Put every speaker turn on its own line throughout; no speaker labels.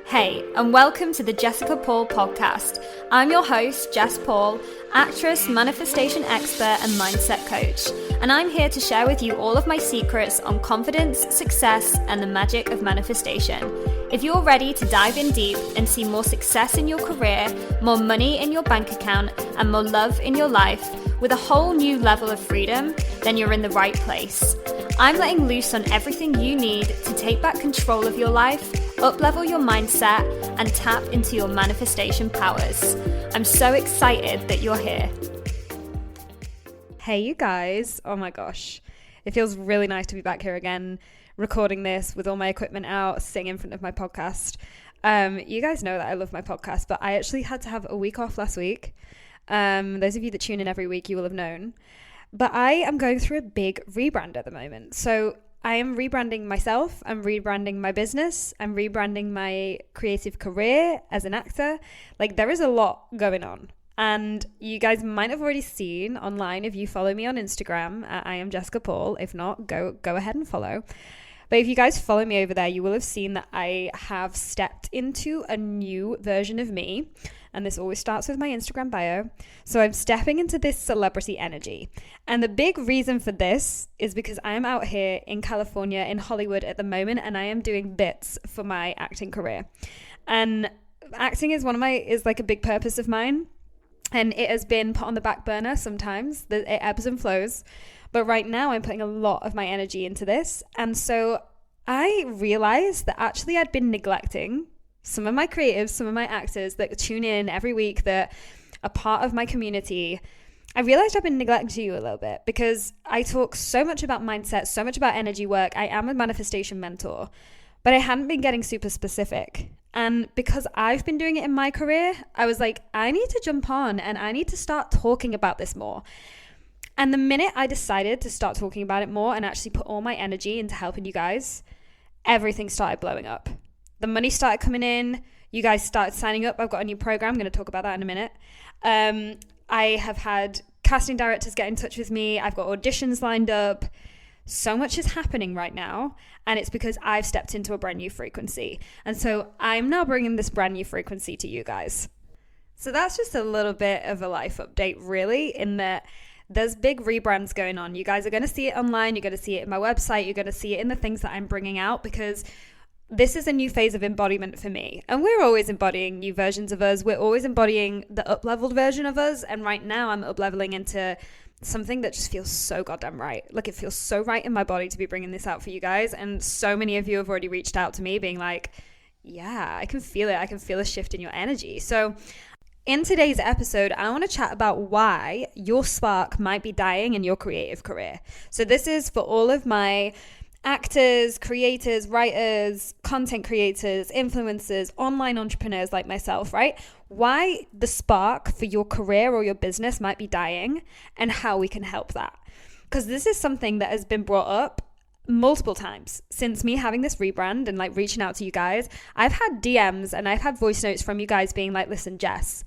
Hey, and welcome to the Jessica Paul podcast. I'm your host, Jess Paul, actress, manifestation expert, and mindset coach. And I'm here to share with you all of my secrets on confidence, success, and the magic of manifestation. If you're ready to dive in deep and see more success in your career, more money in your bank account, and more love in your life, with a whole new level of freedom, then you're in the right place. I'm letting loose on everything you need to take back control of your life, up-level your mindset, and tap into your manifestation powers. I'm so excited that you're here. Hey, you guys. Oh my gosh. It feels really nice to be back here again, recording this with all my equipment out, sitting in front of my podcast. You guys know that I love my podcast, but I actually had to have a week off last week. Those of you that tune in every week, you will have known. But I am going through a big rebrand at the moment. So I am rebranding myself, I'm rebranding my business, I'm rebranding my creative career as an actor. Like, there is a lot going on. And you guys might have already seen online if you follow me on Instagram, I am Jessica Paul. If not, go ahead and follow. But if you guys follow me over there, you will have seen that I have stepped into a new version of me. And this always starts with my Instagram bio. So I'm stepping into this celebrity energy. And the big reason for this is because I'm out here in California, in Hollywood at the moment, and I am doing bits for my acting career. And acting is like a big purpose of mine. And it has been put on the back burner sometimes. It ebbs and flows. But right now I'm putting a lot of my energy into this. And so I realized that actually I'd been neglecting some of my creatives, some of my actors that tune in every week, that are part of my community. I realized I've been neglecting you a little bit because I talk so much about mindset, so much about energy work. I am a manifestation mentor, but I hadn't been getting super specific. And because I've been doing it in my career, I was like, I need to jump on and I need to start talking about this more. And the minute I decided to start talking about it more and actually put all my energy into helping you guys, everything started blowing up. The money started coming in. You guys started signing up. I've got a new program. I'm going to talk about that in a minute. I have had casting directors get in touch with me. I've got auditions lined up. So much is happening right now. And it's because I've stepped into a brand new frequency. And so I'm now bringing this brand new frequency to you guys. So that's just a little bit of a life update, really, in that there's big rebrands going on. You guys are going to see it online. You're going to see it in my website. You're going to see it in the things that I'm bringing out, because this is a new phase of embodiment for me. And we're always embodying new versions of us. We're always embodying the up-leveled version of us. And right now I'm up-leveling into something that just feels so goddamn right. Like, it feels so right in my body to be bringing this out for you guys. And so many of you have already reached out to me being like, yeah, I can feel it. I can feel a shift in your energy. So in today's episode, I want to chat about why your spark might be dying in your creative career. So this is for all of my actors, creators, writers, content creators, influencers, online entrepreneurs like myself, right? Why the spark for your career or your business might be dying and how we can help that. Because this is something that has been brought up multiple times since me having this rebrand and like reaching out to you guys. I've had DMs and I've had voice notes from you guys being like, listen, Jess,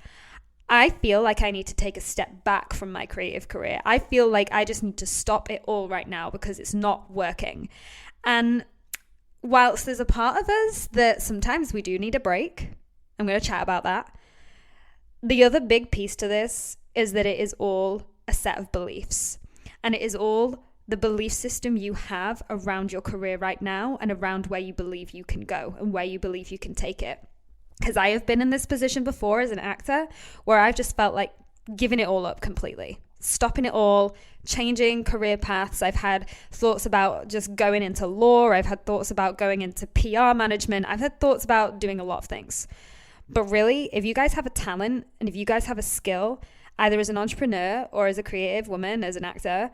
I feel like I need to take a step back from my creative career. I feel like I just need to stop it all right now because it's not working. And whilst there's a part of us that sometimes we do need a break, I'm going to chat about that. The other big piece to this is that it is all a set of beliefs. And it is all the belief system you have around your career right now and around where you believe you can go and where you believe you can take it. Because I have been in this position before as an actor where I've just felt like giving it all up completely, stopping it all, changing career paths. I've had thoughts about just going into law. I've had thoughts about going into PR management. I've had thoughts about doing a lot of things. But really, if you guys have a talent and if you guys have a skill, either as an entrepreneur or as a creative woman, as an actor,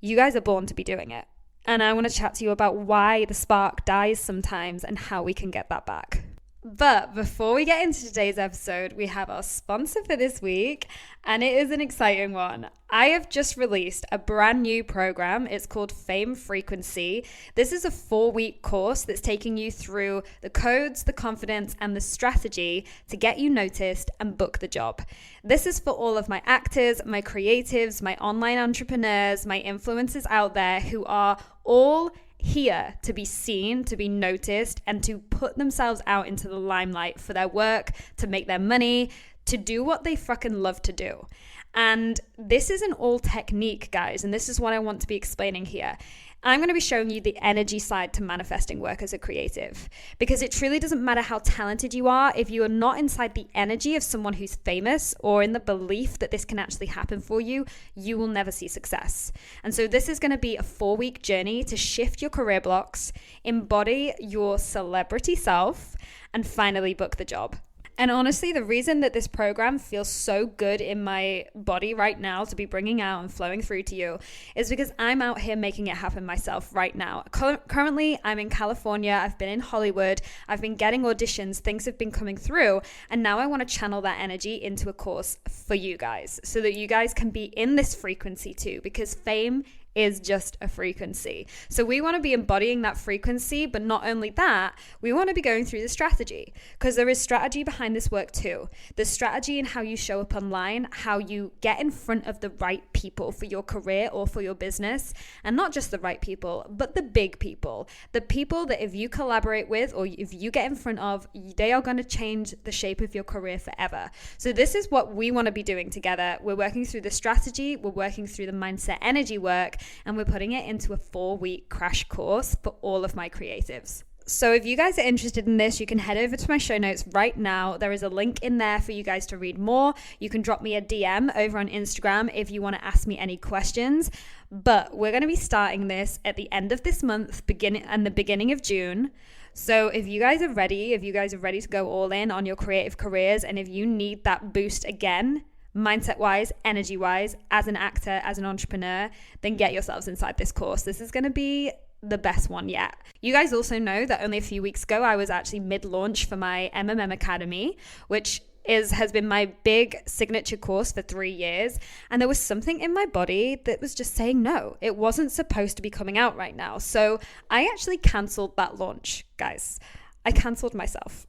you guys are born to be doing it. And I want to chat to you about why the spark dies sometimes and how we can get that back. But before we get into today's episode, we have our sponsor for this week, and it is an exciting one. I have just released a brand new program. It's called Fame Frequency. This is a 4-week course that's taking you through the codes, the confidence, and the strategy to get you noticed and book the job. This is for all of my actors, my creatives, my online entrepreneurs, my influencers out there who are all here to be seen, to be noticed, and to put themselves out into the limelight for their work, to make their money, to do what they fucking love to do. And this isn't all technique, guys, and this is what I want to be explaining here. I'm going to be showing you the energy side to manifesting work as a creative, because it truly doesn't matter how talented you are. If you are not inside the energy of someone who's famous or in the belief that this can actually happen for you, you will never see success. And so this is going to be a 4-week journey to shift your career blocks, embody your celebrity self, and finally book the job. And honestly, the reason that this program feels so good in my body right now to be bringing out and flowing through to you is because I'm out here making it happen myself right now. Currently, I'm in California. I've been in Hollywood. I've been getting auditions. Things have been coming through. And now I want to channel that energy into a course for you guys so that you guys can be in this frequency too, because fame is just a frequency. So we want to be embodying that frequency, but not only that, we want to be going through the strategy, because there is strategy behind this work too. There's strategy in how you show up online, how you get in front of the right people for your career or for your business, and not just the right people, but the big people, the people that if you collaborate with or if you get in front of, they are going to change the shape of your career forever. So this is what we want to be doing together. We're working through the strategy, we're working through the mindset energy work, and we're putting it into a 4-week crash course for all of my creatives. So if you guys are interested in this, you can head over to my show notes right now. There is a link in there for you guys to read more. You can drop me a DM over on Instagram if you want to ask me any questions. But we're going to be starting this at the end of this month, the beginning of June. So if you guys are ready, to go all in on your creative careers, and if you need that boost again, mindset-wise, energy-wise, as an actor, as an entrepreneur, then get yourselves inside this course. This is going to be the best one yet. You guys also know that only a few weeks ago, I was actually mid-launch for my Academy, which has been my big signature course for 3 years. And there was something in my body that was just saying no. It wasn't supposed to be coming out right now. So I actually canceled that launch, guys. I canceled myself.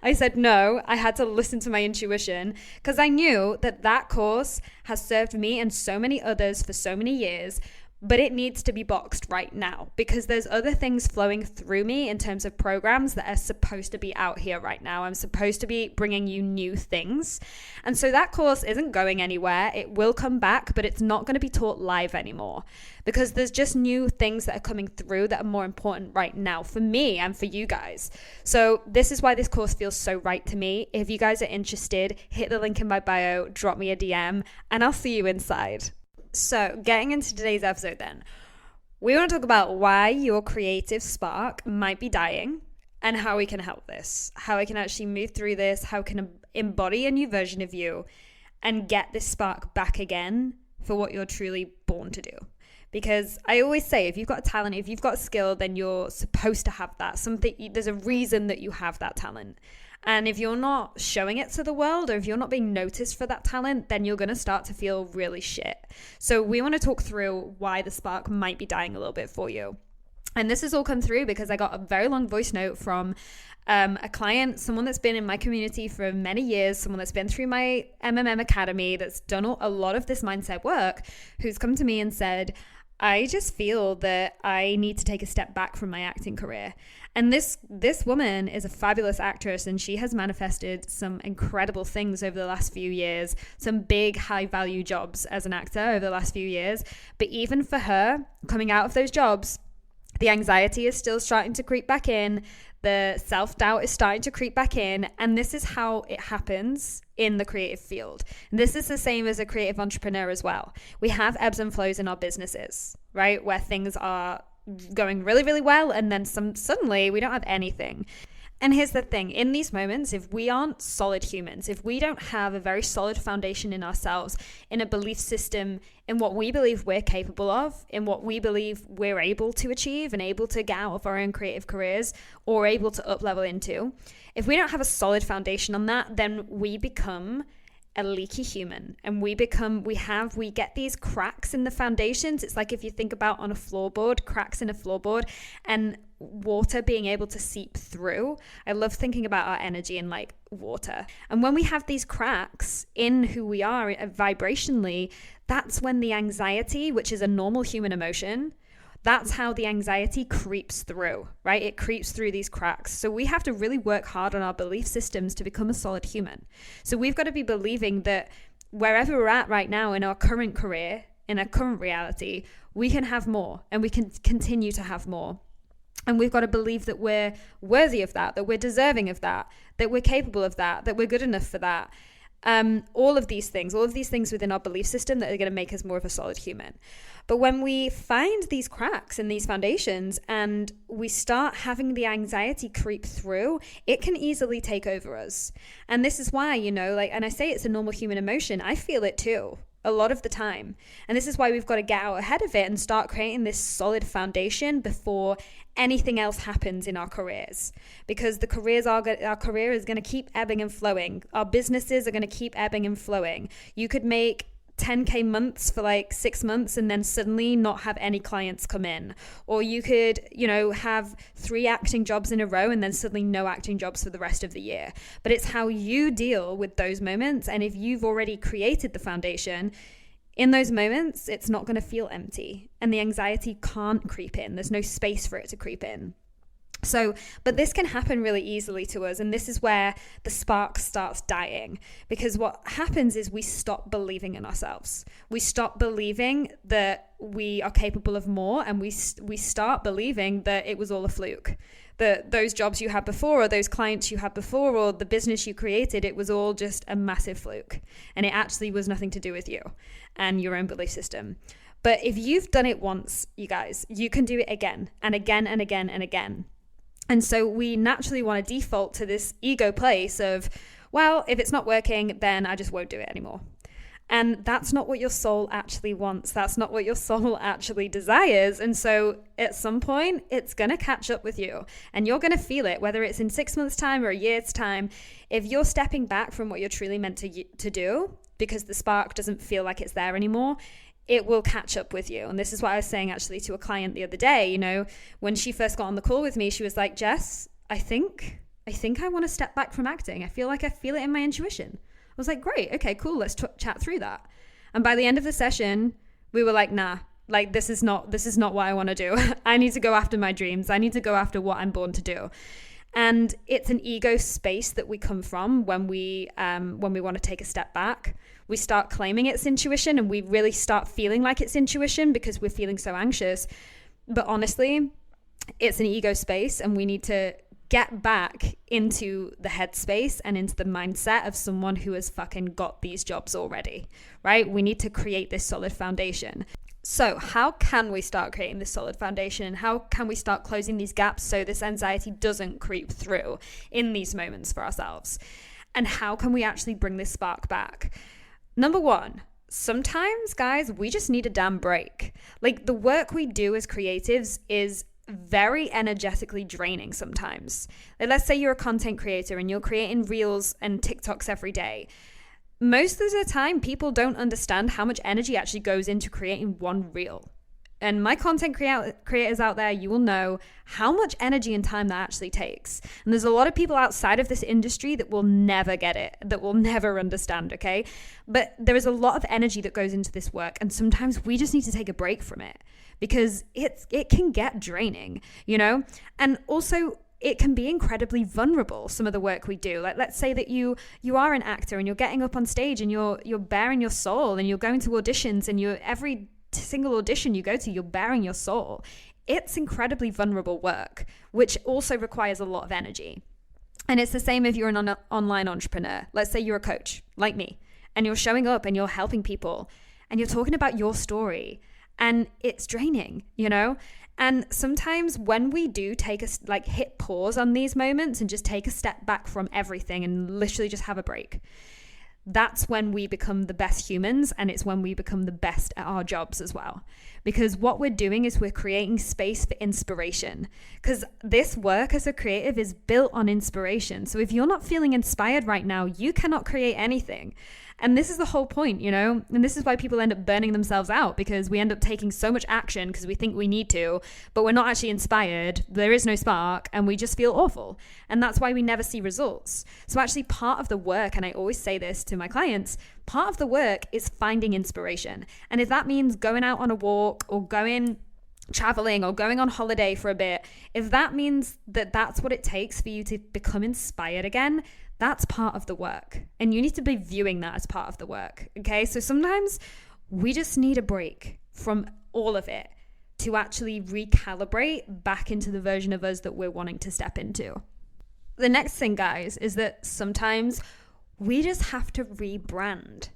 I said no. I had to listen to my intuition, because I knew that course has served me and so many others for so many years, but it needs to be boxed right now, because there's other things flowing through me in terms of programs that are supposed to be out here right now. I'm supposed to be bringing you new things. And so that course isn't going anywhere. It will come back, but it's not going to be taught live anymore, because there's just new things that are coming through that are more important right now for me and for you guys. So this is why this course feels so right to me. If you guys are interested, hit the link in my bio, drop me a DM, and I'll see you inside. So getting into today's episode then, we want to talk about why your creative spark might be dying and how we can help this, how we can actually move through this, how we can embody a new version of you and get this spark back again for what you're truly born to do. Because I always say, if you've got a talent, if you've got a skill, then you're supposed to have that. There's a reason that you have that talent. And if you're not showing it to the world, or if you're not being noticed for that talent, then you're going to start to feel really shit. So we want to talk through why the spark might be dying a little bit for you. And this has all come through because I got a very long voice note from a client, someone that's been in my community for many years, someone that's been through my Academy, that's done a lot of this mindset work, who's come to me and said, I just feel that I need to take a step back from my acting career. And this woman is a fabulous actress, and she has manifested some incredible things over the last few years, some big high value jobs as an actor over the last few years. But even for her, coming out of those jobs, the anxiety is still starting to creep back in. The self-doubt is starting to creep back in. And this is how it happens in the creative field. And this is the same as a creative entrepreneur as well. We have ebbs and flows in our businesses, right? Where things are going really, really well, and then suddenly we don't have anything. And here's the thing, in these moments, if we aren't solid humans, if we don't have a very solid foundation in ourselves, in a belief system, in what we believe we're capable of, in what we believe we're able to achieve and able to get out of our own creative careers or able to up level into, if we don't have a solid foundation on that, then we become a leaky human, and we get these cracks in the foundations. It's like if you think about on a floorboard, cracks in a floorboard and water being able to seep through. I love thinking about our energy in like water. And when we have these cracks in who we are vibrationally, that's when the anxiety, which is a normal human emotion, That's how the anxiety creeps through, right? It creeps through these cracks. So we have to really work hard on our belief systems to become a solid human. So we've got to be believing that wherever we're at right now in our current career, in our current reality, we can have more and we can continue to have more. And we've got to believe that we're worthy of that we're deserving of that we're capable of that we're good enough for that. All of these things within our belief system that are going to make us more of a solid human. But when we find these cracks in these foundations and we start having the anxiety creep through, it can easily take over us. And this is why, and I say it's a normal human emotion, I feel it too, a lot of the time. And this is why we've got to get out ahead of it and start creating this solid foundation before anything else happens in our careers, because our career is going to keep ebbing and flowing. Our businesses are going to keep ebbing and flowing. You could make 10K months for like 6 months and then suddenly not have any clients come in. Or you could, have 3 acting jobs in a row and then suddenly no acting jobs for the rest of the year. But it's how you deal with those moments. And if you've already created the foundation, in those moments, it's not going to feel empty and the anxiety can't creep in. There's no space for it to creep in. So, but this can happen really easily to us. And this is where the spark starts dying, because what happens is we stop believing in ourselves. We stop believing that we are capable of more, and we start believing that it was all a fluke. That those jobs you had before, or those clients you had before, or the business you created, it was all just a massive fluke. And it actually was nothing to do with you and your own belief system. But if you've done it once, you guys, you can do it again and again and again and again. And so we naturally want to default to this ego place of, well, if it's not working, then I just won't do it anymore. And that's not what your soul actually wants. That's not what your soul actually desires. And so at some point, it's going to catch up with you and you're going to feel it, whether it's in 6 months' time or a year's time. If you're stepping back from what you're truly meant to do, because the spark doesn't feel like it's there anymore, it will catch up with you. And this is what I was saying actually to a client the other day. When she first got on the call with me, she was like, Jess, I think I want to step back from acting. I feel it in my intuition. I was like, great. Okay, cool. Let's chat through that. And by the end of the session, we were like, nah, like this is not what I want to do. I need to go after my dreams. I need to go after what I'm born to do. And it's an ego space that we come from when we want to take a step back. We start claiming it's intuition and we really start feeling like it's intuition because we're feeling so anxious. But honestly, it's an ego space, and we need to get back into the headspace and into the mindset of someone who has fucking got these jobs already, right? We need to create this solid foundation. So how can we start creating this solid foundation, and how can we start closing these gaps so this anxiety doesn't creep through in these moments for ourselves? And how can we actually bring this spark back? Number one, sometimes, guys, we just need a damn break. Like, the work we do as creatives is very energetically draining sometimes. Like, let's say you're a content creator and you're creating reels and TikToks every day. Most of the time, people don't understand how much energy actually goes into creating one reel. And my content creators out there, you will know how much energy and time that actually takes. And there's a lot of people outside of this industry that will never get it, that will never understand, okay? But there is a lot of energy that goes into this work, and sometimes we just need to take a break from it because it can get draining, And also, it can be incredibly vulnerable, some of the work we do. Like, let's say that you are an actor and you're getting up on stage and you're bearing your soul, and you're going to auditions, and every single audition you go to, you're bearing your soul. It's incredibly vulnerable work, which also requires a lot of energy. And it's the same if you're an online entrepreneur. Let's say you're a coach like me, and you're showing up and you're helping people and you're talking about your story, and it's draining, And sometimes when we do hit pause on these moments and just take a step back from everything and literally just have a break, that's when we become the best humans, and it's when we become the best at our jobs as well. Because what we're doing is we're creating space for inspiration, because this work as a creative is built on inspiration. So if you're not feeling inspired right now, you cannot create anything. And this is the whole point, and this is why people end up burning themselves out, because we end up taking so much action because we think we need to, but we're not actually inspired. There is no spark, and we just feel awful. And that's why we never see results. So actually, part of the work, and I always say this to my clients, part of the work is finding inspiration. And if that means going out on a walk or going traveling or going on holiday for a bit, if that means that that's what it takes for you to become inspired again, that's part of the work. And you need to be viewing that as part of the work. Okay. So sometimes we just need a break from all of it to actually recalibrate back into the version of us that we're wanting to step into. The next thing, guys, is that sometimes we just have to rebrand.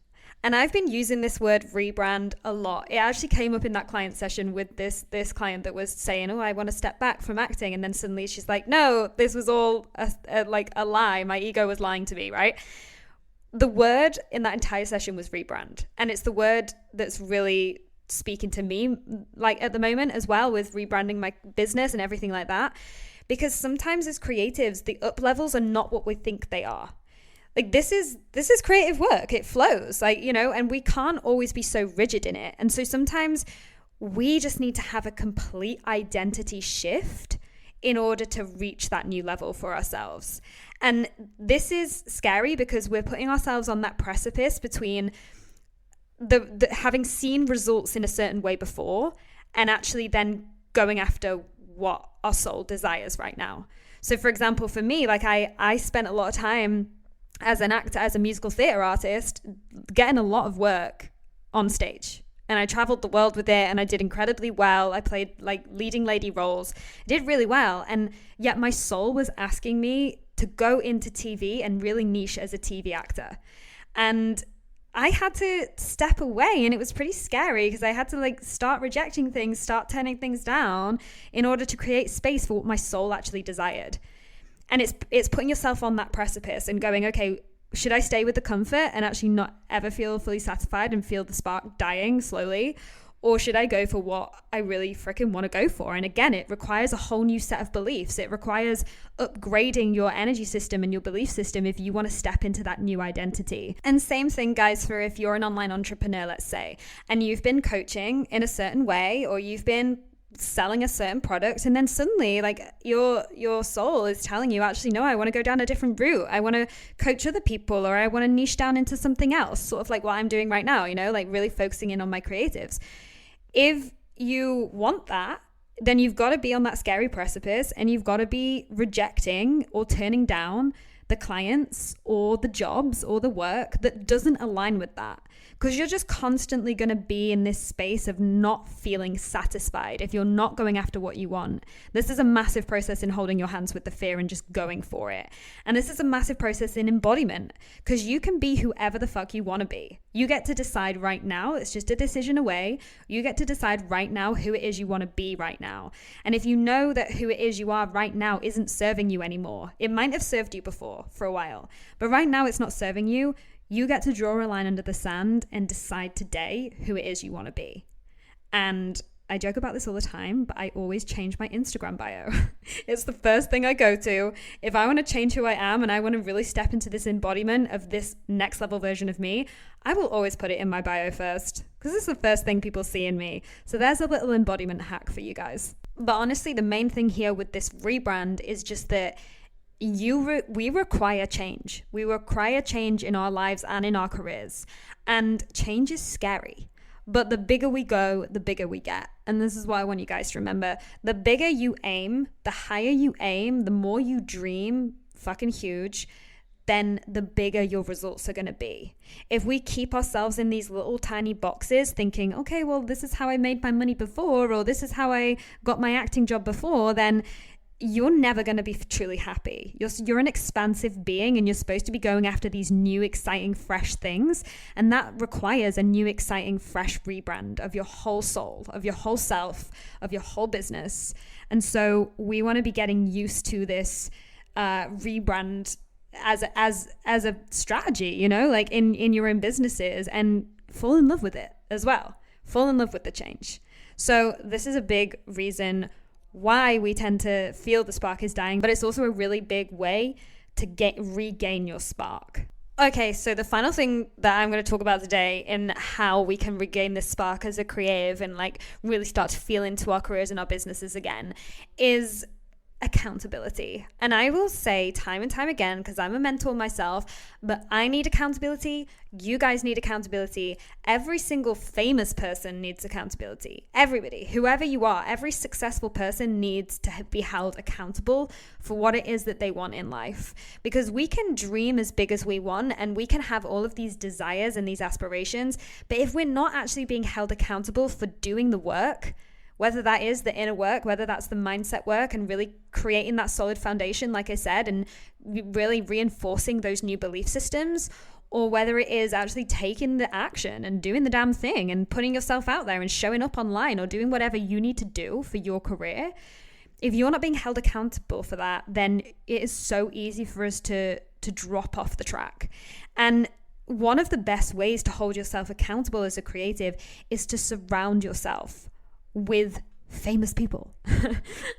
And I've been using this word rebrand a lot. It actually came up in that client session with this client that was saying, oh, I want to step back from acting. And then suddenly she's like, no, this was all a lie. My ego was lying to me, right? The word in that entire session was rebrand. And it's the word that's really speaking to me like at the moment as well, with rebranding my business and everything like that. Because sometimes as creatives, the up levels are not what we think they are. Like this is creative work. It flows, like, you know, and we can't always be so rigid in it. And so sometimes we just need to have a complete identity shift in order to reach that new level for ourselves. And this is scary because we're putting ourselves on that precipice between the having seen results in a certain way before and actually then going after what our soul desires right now. So for example, for me, like I spent a lot of time as an actor, as a musical theater artist, getting a lot of work on stage. And I traveled the world with it and I did incredibly well. I played like leading lady roles. I did really well. And yet my soul was asking me to go into TV and really niche as a TV actor. And I had to step away, and it was pretty scary because I had to like start rejecting things, start turning things down in order to create space for what my soul actually desired. And it's putting yourself on that precipice and going, okay, should I stay with the comfort and actually not ever feel fully satisfied and feel the spark dying slowly? Or should I go for what I really freaking want to go for? And again, it requires a whole new set of beliefs. It requires upgrading your energy system and your belief system if you want to step into that new identity. And same thing, guys, for if you're an online entrepreneur, let's say, and you've been coaching in a certain way, or you've been selling a certain product, and then suddenly like your soul is telling you, actually, no, I want to go down a different route. I want to coach other people, or I want to niche down into something else, sort of like what I'm doing right now, you know, like really focusing in on my creatives. If you want that, then you've got to be on that scary precipice, and you've got to be rejecting or turning down the clients or the jobs or the work that doesn't align with that. Because you're just constantly going to be in this space of not feeling satisfied if you're not going after what you want. This is a massive process in holding your hands with the fear and just going for it. And this is a massive process in embodiment, because you can be whoever the fuck you want to be. You get to decide right now. It's just a decision away. You get to decide right now who it is you want to be right now. And if you know that who it is you are right now isn't serving you anymore, it might have served you before for a while, but right now it's not serving you. You get to draw a line under the sand and decide today who it is you want to be. And I joke about this all the time, but I always change my Instagram bio. It's the first thing I go to. If I want to change who I am and I want to really step into this embodiment of this next level version of me, I will always put it in my bio first, because it's the first thing people see in me. So there's a little embodiment hack for you guys. But honestly, the main thing here with this rebrand is just that we require change. We require change in our lives and in our careers. And change is scary. But the bigger we go, the bigger we get. And this is what I want you guys to remember. The bigger you aim, the higher you aim, the more you dream fucking huge, then the bigger your results are going to be. If we keep ourselves in these little tiny boxes thinking, okay, well, this is how I made my money before, or this is how I got my acting job before, then you're never going to be truly happy. You're an expansive being, and you're supposed to be going after these new, exciting, fresh things. And that requires a new, exciting, fresh rebrand of your whole soul, of your whole self, of your whole business. And so we want to be getting used to this rebrand as a strategy, you know, like in your own businesses, and fall in love with it as well. Fall in love with the change. So this is a big reason why we tend to feel the spark is dying, but it's also a really big way to regain your spark. Okay, so the final thing that I'm going to talk about today in how we can regain this spark as a creative and like really start to feel into our careers and our businesses again is accountability. And I will say time and time again, because I'm a mentor myself, but I need accountability. You guys need accountability. Every single famous person needs accountability. Everybody, whoever you are, every successful person needs to be held accountable for what it is that they want in life. Because we can dream as big as we want and we can have all of these desires and these aspirations, but if we're not actually being held accountable for doing the work, whether that is the inner work, whether that's the mindset work and really creating that solid foundation, like I said, and really reinforcing those new belief systems, or whether it is actually taking the action and doing the damn thing and putting yourself out there and showing up online or doing whatever you need to do for your career. If you're not being held accountable for that, then it is so easy for us to drop off the track. And one of the best ways to hold yourself accountable as a creative is to surround yourself with famous people.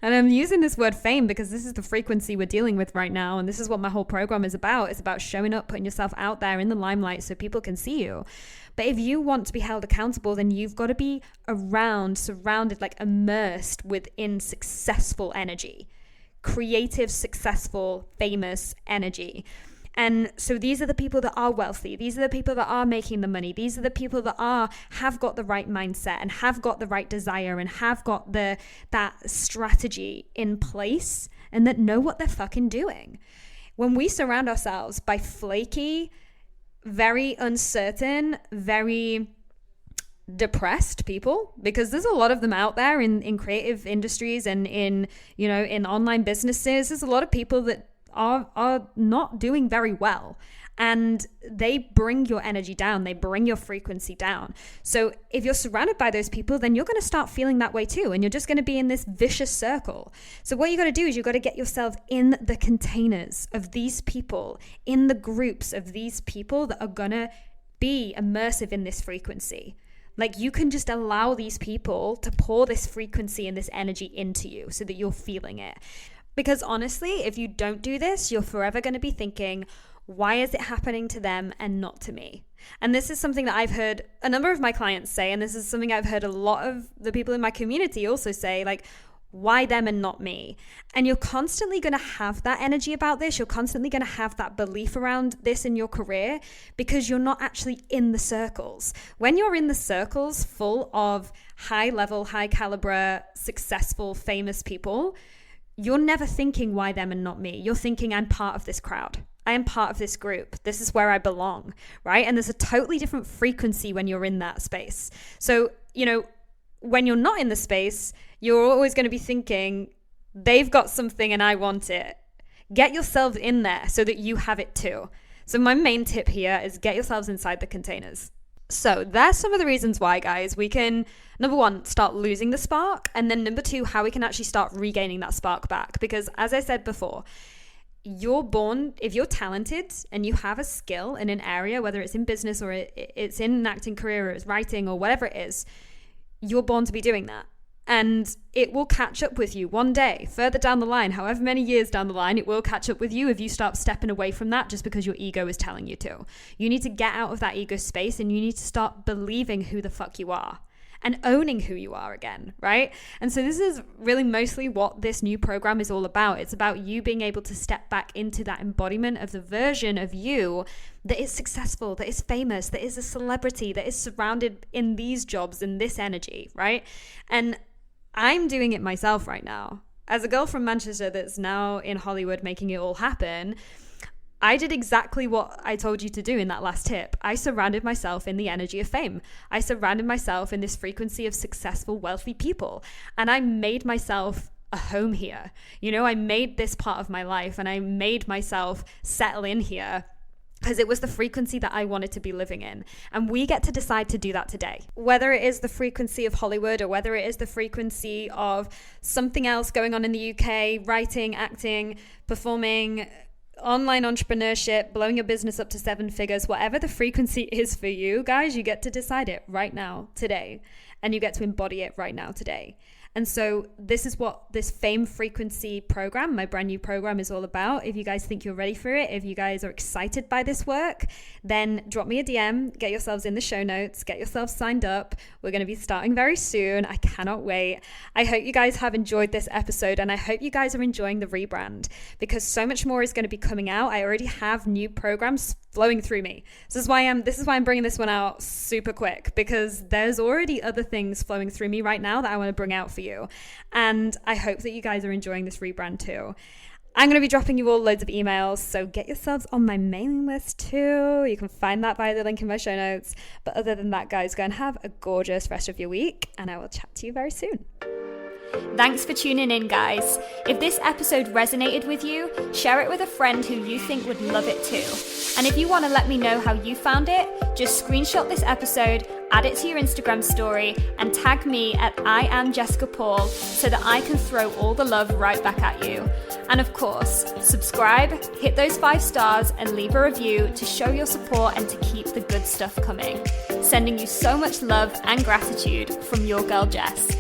And I'm using this word fame because this is the frequency we're dealing with right now. And this is what my whole program is about. It's about showing up, putting yourself out there in the limelight so people can see you. But if you want to be held accountable, then you've got to be around, surrounded, like immersed within successful energy, creative, successful, famous energy. And so these are the people that are wealthy. These are the people that are making the money. These are the people that have got the right mindset and have got the right desire and have got that strategy in place and that know what they're fucking doing. When we surround ourselves by flaky, very uncertain, very depressed people, because there's a lot of them out there in creative industries and in online businesses, there's a lot of people that are not doing very well, and they bring your energy down, they bring your frequency down. So if you're surrounded by those people, then you're going to start feeling that way too, and you're just going to be in this vicious circle. So what you got to do is you got to get yourself in the containers of these people, in the groups of these people that are going to be immersive in this frequency. Like, you can just allow these people to pour this frequency and this energy into you so that you're feeling it. Because honestly, if you don't do this, you're forever going to be thinking, why is it happening to them and not to me? And this is something that I've heard a number of my clients say, and this is something I've heard a lot of the people in my community also say, like, why them and not me? And you're constantly going to have that energy about this. You're constantly going to have that belief around this in your career because you're not actually in the circles. When you're in the circles full of high level, high caliber, successful, famous people, you're never thinking why them and not me. You're thinking, I'm part of this crowd. I am part of this group. This is where I belong, right? And there's a totally different frequency when you're in that space. So, when you're not in the space, you're always going to be thinking, they've got something and I want it. Get yourselves in there so that you have it too. So my main tip here is get yourselves inside the containers. So there's some of the reasons why, guys, we can, number one, start losing the spark. And then number two, how we can actually start regaining that spark back. Because as I said before, you're born, if you're talented and you have a skill in an area, whether it's in business or it's in an acting career or it's writing or whatever it is, you're born to be doing that. And it will catch up with you one day, further down the line, however many years down the line, it will catch up with you if you start stepping away from that just because your ego is telling you to. You need to get out of that ego space and you need to start believing who the fuck you are and owning who you are again, right? And so this is really mostly what this new program is all about. It's about you being able to step back into that embodiment of the version of you that is successful, that is famous, that is a celebrity, that is surrounded in these jobs and this energy, right? And I'm doing it myself right now. As a girl from Manchester that's now in Hollywood making it all happen, I did exactly what I told you to do in that last tip. I surrounded myself in the energy of fame. I surrounded myself in this frequency of successful, wealthy people. And I made myself a home here. I made this part of my life and I made myself settle in here because it was the frequency that I wanted to be living in. And we get to decide to do that today. Whether it is the frequency of Hollywood or whether it is the frequency of something else going on in the UK, writing, acting, performing, online entrepreneurship, blowing your business up to 7 figures, whatever the frequency is for you, guys, you get to decide it right now, today. And you get to embody it right now, today. And so this is what this Fame Frequency program, my brand new program, is all about. If you guys think you're ready for it, if you guys are excited by this work, then drop me a DM, get yourselves in the show notes, get yourselves signed up. We're going to be starting very soon. I cannot wait. I hope you guys have enjoyed this episode, and I hope you guys are enjoying the rebrand, because so much more is going to be coming out. I already have new programs flowing through me. This is why I'm bringing this one out super quick, because there's already other things flowing through me right now that I want to bring out for you. And I hope that you guys are enjoying this rebrand too. I'm going to be dropping you all loads of emails, so get yourselves on my mailing list too. You can find that via the link in my show notes. But other than that, guys, go and have a gorgeous rest of your week, and I will chat to you very soon. Thanks for tuning in, guys. If this episode resonated with you, share it with a friend who you think would love it too. And if you want to let me know how you found it, just screenshot this episode, add it to your Instagram story, and tag me at I am Jessica Paul so that I can throw all the love right back at you. And of course, subscribe, hit those 5 stars, and leave a review to show your support and to keep the good stuff coming. Sending you so much love and gratitude from your girl Jess.